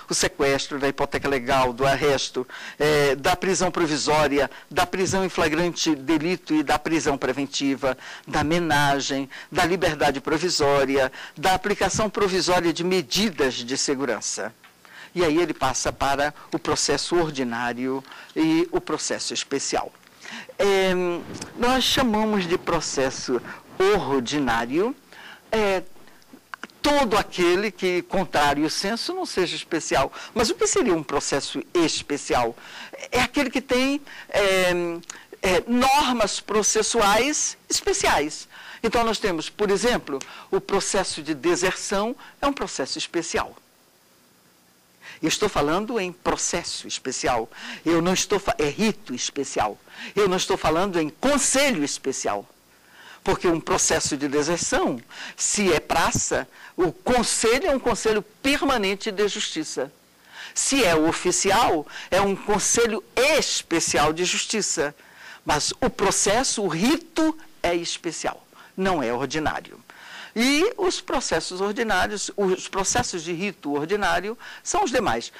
o sequestro, da hipoteca legal, do arresto, da prisão provisória, da prisão em flagrante delito e da prisão preventiva, da menagem, da liberdade provisória, da aplicação provisória de medidas de segurança. E aí ele passa para o processo ordinário e o processo especial. Nós chamamos de processo ordinário todo aquele que, contrário ao senso, não seja especial. Mas o que seria um processo especial? É aquele que tem normas processuais especiais. Então, nós temos, por exemplo, o processo de deserção é um processo especial. Eu estou falando em processo especial. Eu não estou é rito especial. Eu não estou falando em conselho especial. Porque um processo de deserção, se é praça, o conselho é um conselho permanente de justiça. Se é oficial, é um conselho especial de justiça. Mas o processo, o rito, é especial, não é ordinário. E os processos ordinários, os processos de rito ordinário são os demais.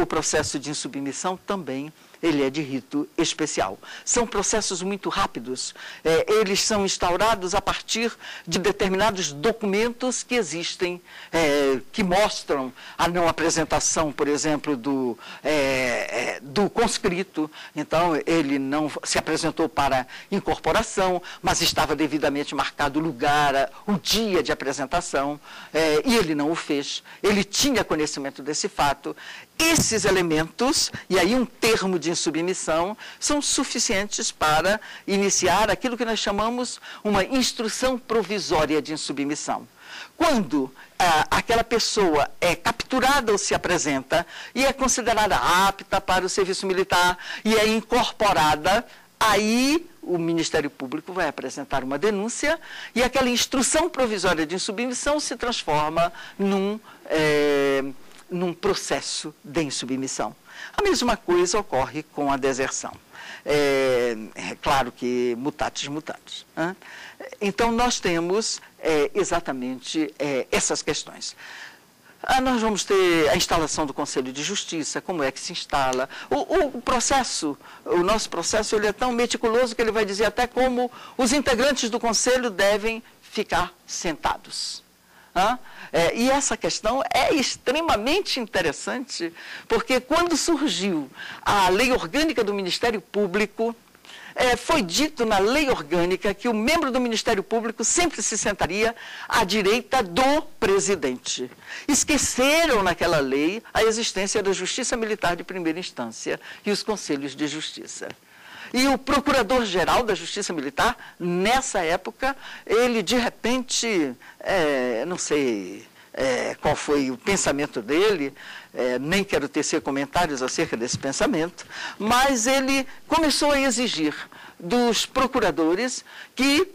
O processo de insubmissão também, ele é de rito especial. São processos muito rápidos. Eles são instaurados a partir de determinados documentos que existem, que mostram a não apresentação, por exemplo, do conscrito. Então, ele não se apresentou para incorporação, mas estava devidamente marcado o lugar, o dia de apresentação, e ele não o fez. Ele tinha conhecimento desse fato. Esses elementos, e aí um termo de insubmissão, são suficientes para iniciar aquilo que nós chamamos uma instrução provisória de insubmissão. Quando aquela pessoa é capturada ou se apresenta e é considerada apta para o serviço militar e é incorporada, aí o Ministério Público vai apresentar uma denúncia e aquela instrução provisória de insubmissão se transforma num processo de insubmissão. A mesma coisa ocorre com a deserção. É claro que mutatis mutandis. Né? Então, nós temos exatamente essas questões. Nós vamos ter a instalação do Conselho de Justiça, como é que se instala. O nosso processo ele é tão meticuloso que ele vai dizer até como os integrantes do Conselho devem ficar sentados. E essa questão é extremamente interessante, porque quando surgiu a Lei Orgânica do Ministério Público, foi dito na Lei Orgânica que o membro do Ministério Público sempre se sentaria à direita do presidente. Esqueceram naquela lei a existência da Justiça Militar de primeira instância e os conselhos de justiça. E o Procurador-Geral da Justiça Militar, nessa época, ele de repente, não sei qual foi o pensamento dele, nem quero tecer comentários acerca desse pensamento, mas ele começou a exigir dos procuradores que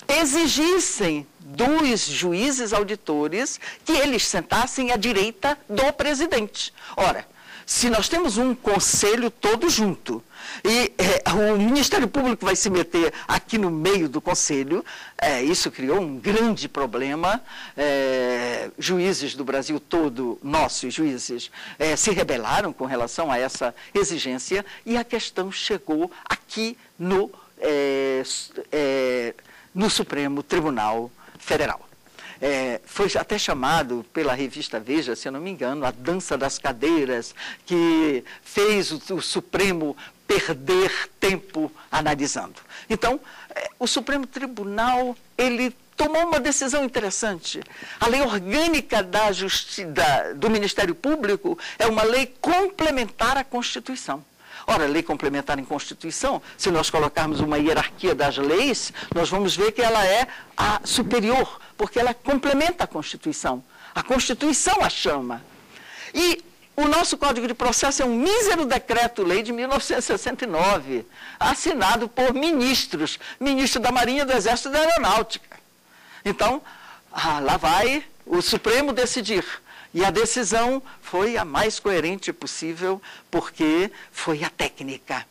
exigissem dos juízes auditores que eles sentassem à direita do presidente. Ora, se nós temos um conselho todo junto e o Ministério Público vai se meter aqui no meio do conselho, isso criou um grande problema. Juízes do Brasil todo, nossos juízes, se rebelaram com relação a essa exigência e a questão chegou aqui no Supremo Tribunal Federal. Foi até chamado pela revista Veja, se eu não me engano, a dança das cadeiras, que fez o Supremo perder tempo analisando. Então, o Supremo Tribunal, ele tomou uma decisão interessante. A Lei Orgânica do Ministério Público é uma lei complementar à Constituição. Ora, lei complementar em Constituição, se nós colocarmos uma hierarquia das leis, nós vamos ver que ela é a superior, porque ela complementa a Constituição. A Constituição a chama. E o nosso Código de Processo é um mísero decreto-lei de 1969, assinado por ministros, ministro da Marinha, do Exército e da Aeronáutica. Então, lá vai o Supremo decidir. E a decisão foi a mais coerente possível, porque foi a técnica.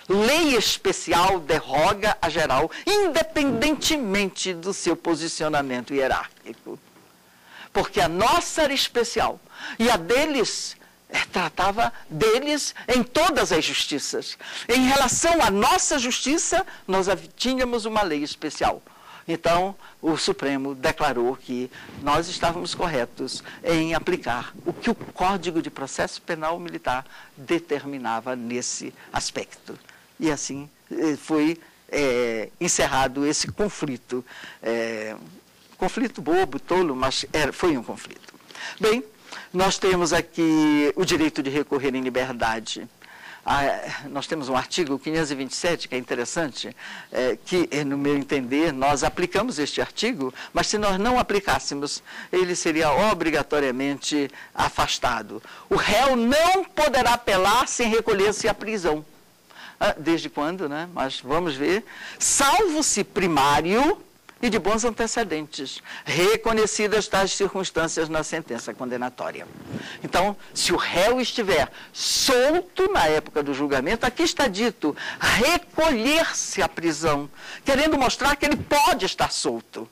Lei especial derroga a geral, independentemente do seu posicionamento hierárquico. porque a nossa era especial e a deles tratava deles em todas as justiças. Em relação à nossa justiça, nós tínhamos uma lei especial. Então, o Supremo declarou que nós estávamos corretos em aplicar o que o Código de Processo Penal Militar determinava nesse aspecto. E assim foi encerrado esse conflito. Conflito bobo, tolo, mas foi um conflito. Bem, nós temos aqui o direito de recorrer em liberdade. Nós temos um artigo 527, que é interessante, que, no meu entender, nós aplicamos este artigo, mas se nós não aplicássemos, ele seria obrigatoriamente afastado. O réu não poderá apelar sem recolher-se à prisão. Desde quando, né? Mas vamos ver. Salvo-se primário e de bons antecedentes, reconhecidas tais circunstâncias na sentença condenatória. Então, se o réu estiver solto na época do julgamento, aqui está dito, recolher-se à prisão, querendo mostrar que ele pode estar solto.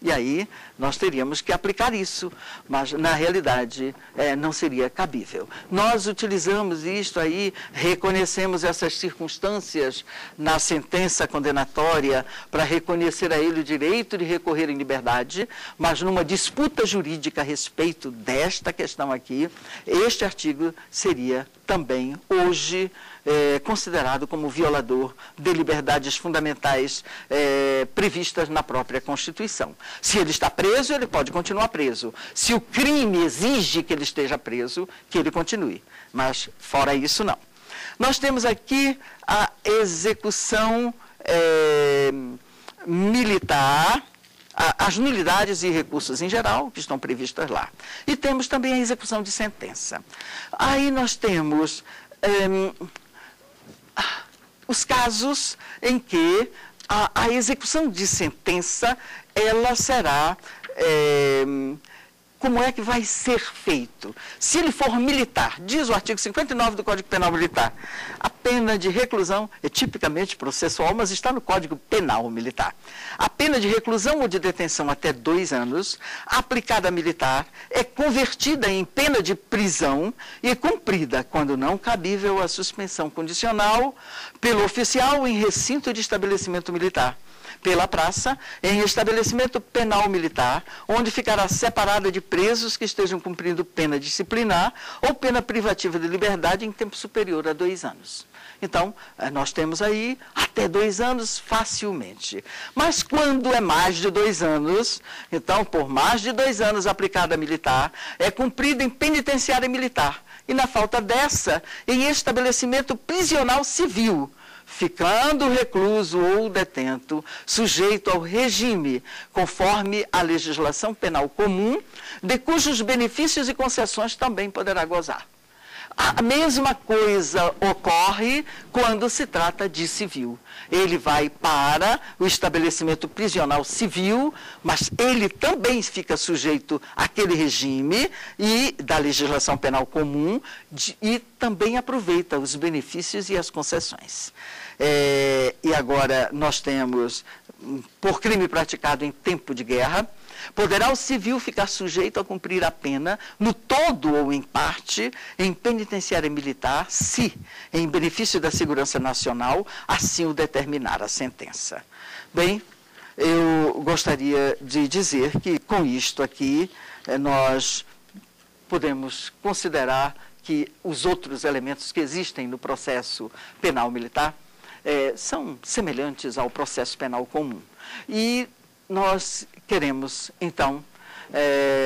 E aí, nós teríamos que aplicar isso, mas, na realidade, não seria cabível. Nós utilizamos isto aí, reconhecemos essas circunstâncias na sentença condenatória para reconhecer a ele o direito de recorrer em liberdade, mas numa disputa jurídica a respeito desta questão aqui, este artigo seria também, hoje, considerado como violador de liberdades fundamentais previstas na própria Constituição. Se ele está preso, ele pode continuar preso. Se o crime exige que ele esteja preso, que ele continue. Mas, fora isso, não. Nós temos aqui a execução militar, as nulidades e recursos em geral, que estão previstas lá. E temos também a execução de sentença. Aí nós temos os casos em que a execução de sentença, ela será, como é que vai ser feito? Se ele for militar, diz o artigo 59 do Código Penal Militar, a pena de reclusão é tipicamente processual, mas está no Código Penal Militar. A pena de reclusão ou de detenção até 2 anos, aplicada a militar, é convertida em pena de prisão e cumprida, quando não cabível, a suspensão condicional pelo oficial em recinto de estabelecimento militar, pela praça, em estabelecimento penal militar, onde ficará separada de presos que estejam cumprindo pena disciplinar ou pena privativa de liberdade em tempo superior a 2 anos. Então, nós temos aí até 2 anos facilmente. Mas quando é mais de 2 anos, então, por mais de 2 anos aplicada a militar, é cumprida em penitenciária militar. E na falta dessa, em estabelecimento prisional civil, ficando recluso ou detento, sujeito ao regime, conforme a legislação penal comum, de cujos benefícios e concessões também poderá gozar. A mesma coisa ocorre quando se trata de civil. Ele vai para o estabelecimento prisional civil, mas ele também fica sujeito àquele regime e da legislação penal comum e também aproveita os benefícios e as concessões. E agora nós temos, por crime praticado em tempo de guerra, poderá o civil ficar sujeito a cumprir a pena, no todo ou em parte, em penitenciária militar, se, em benefício da segurança nacional, assim o determinar a sentença. Bem, eu gostaria de dizer que, com isto aqui, nós podemos considerar que os outros elementos que existem no processo penal militar são semelhantes ao processo penal comum. E nós queremos, então,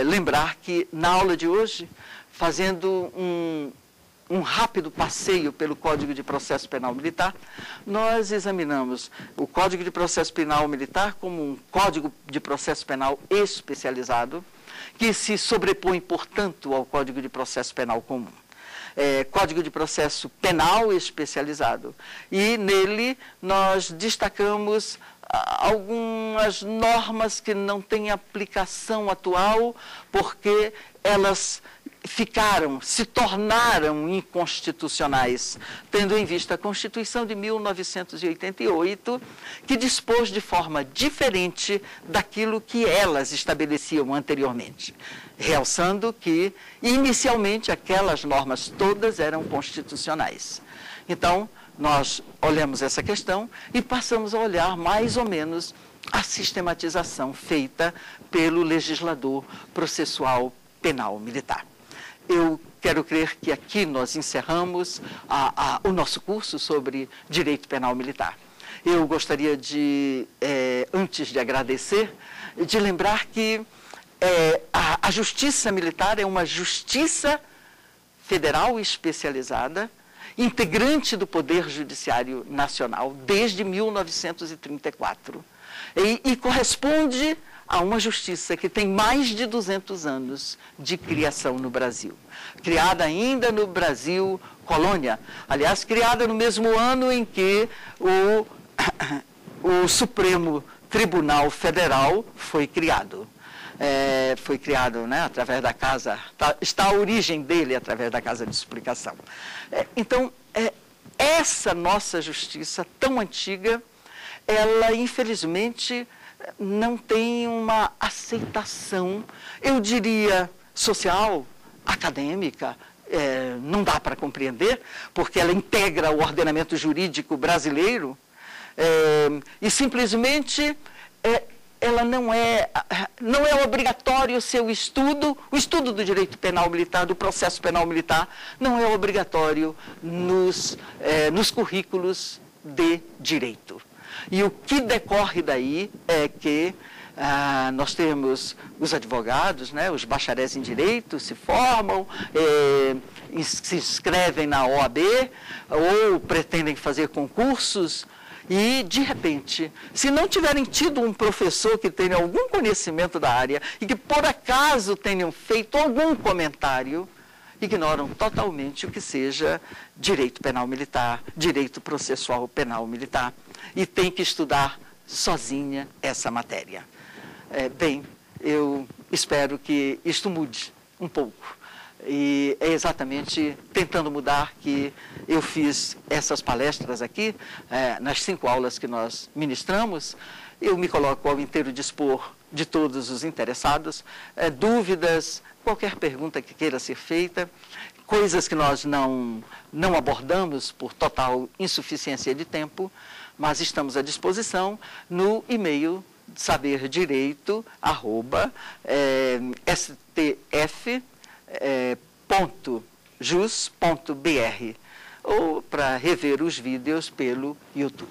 lembrar que, na aula de hoje, fazendo um rápido passeio pelo Código de Processo Penal Militar, nós examinamos o Código de Processo Penal Militar como um Código de Processo Penal especializado, que se sobrepõe, portanto, ao Código de Processo Penal comum. Código de Processo Penal especializado. E nele nós destacamos algumas normas que não têm aplicação atual, porque elas se tornaram inconstitucionais, tendo em vista a Constituição de 1988, que dispôs de forma diferente daquilo que elas estabeleciam anteriormente, realçando que, inicialmente, aquelas normas todas eram constitucionais. Então, nós olhamos essa questão e passamos a olhar mais ou menos a sistematização feita pelo legislador processual penal militar. Eu quero crer que aqui nós encerramos o nosso curso sobre direito penal militar. Eu gostaria de, antes de agradecer, de lembrar que a justiça militar é uma justiça federal especializada, integrante do Poder Judiciário Nacional desde 1934 e corresponde a uma justiça que tem mais de 200 anos de criação no Brasil. Criada ainda no Brasil colônia, aliás, criada no mesmo ano em que o Supremo Tribunal Federal foi criado. Foi criado, né, através da Casa, está a origem dele através da Casa de Explicação. Então, essa nossa justiça tão antiga, ela infelizmente não tem uma aceitação, eu diria, social, acadêmica, não dá para compreender, porque ela integra o ordenamento jurídico brasileiro, e simplesmente ela não é obrigatório o seu estudo, o estudo do direito penal militar, do processo penal militar, não é obrigatório nos currículos de direito. E o que decorre daí é que nós temos os advogados, né, os bacharéis em direito, se formam, se inscrevem na OAB ou pretendem fazer concursos e, de repente, se não tiverem tido um professor que tenha algum conhecimento da área e que, por acaso, tenham feito algum comentário, ignoram totalmente o que seja direito penal militar, direito processual penal militar, e tem que estudar sozinha essa matéria. Bem, eu espero que isto mude um pouco. E é exatamente tentando mudar que eu fiz essas palestras aqui, nas 5 aulas que nós ministramos. Eu me coloco ao inteiro dispor de todos os interessados, dúvidas, qualquer pergunta que queira ser feita, coisas que nós não abordamos por total insuficiência de tempo, mas estamos à disposição no e-mail saberdireito@stf.jus.br ou para rever os vídeos pelo YouTube.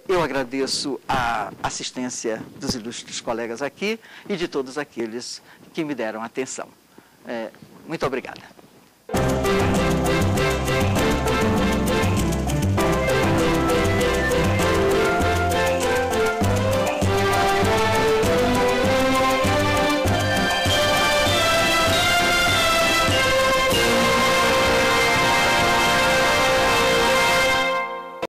Eu agradeço a assistência dos ilustres colegas aqui e de todos aqueles que me deram atenção. Muito obrigada.